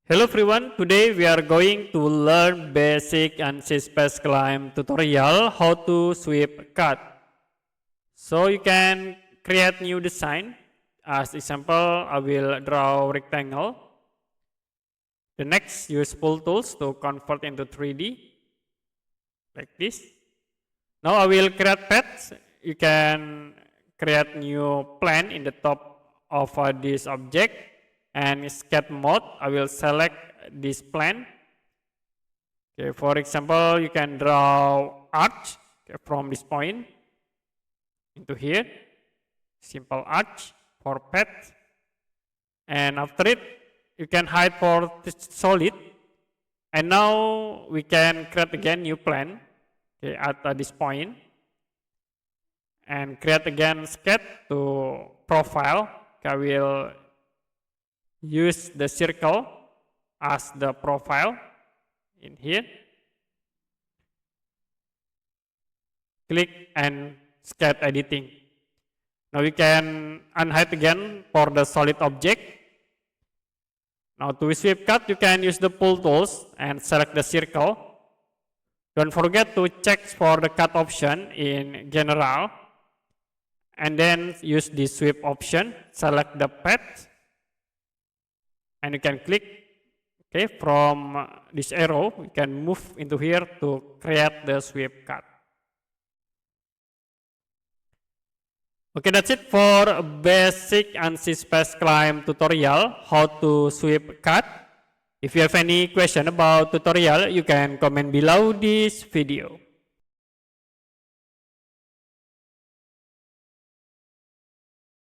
Hello everyone, today we are going to learn basic Ansys Spaceclaim tutorial how to sweep cut. So you can create new design. As example, I will draw rectangle. The next, use pull tools to convert into 3D like this. Now I will create paths. You can create new plane in the top of this object. And sketch mode, I will select this plane. Okay, for example, you can draw arch from this point into here. Simple arch for path. And after it, you can hide for solid. And now we can create again new plane at this point. And create again sketch to profile. Okay, I will use the circle as the profile in here. Click and sketch editing. Now we can unhide again for the solid object. Now to sweep cut, you can use the pull tools and select the circle. Don't forget to check for the cut option in general. And then use the sweep option, select the path. And you can click, okay, from this arrow, we can move into here to create the sweep cut. Okay, that's it for basic Ansys Spaceclaim tutorial, how to sweep cut. If you have any question about tutorial, you can comment below this video.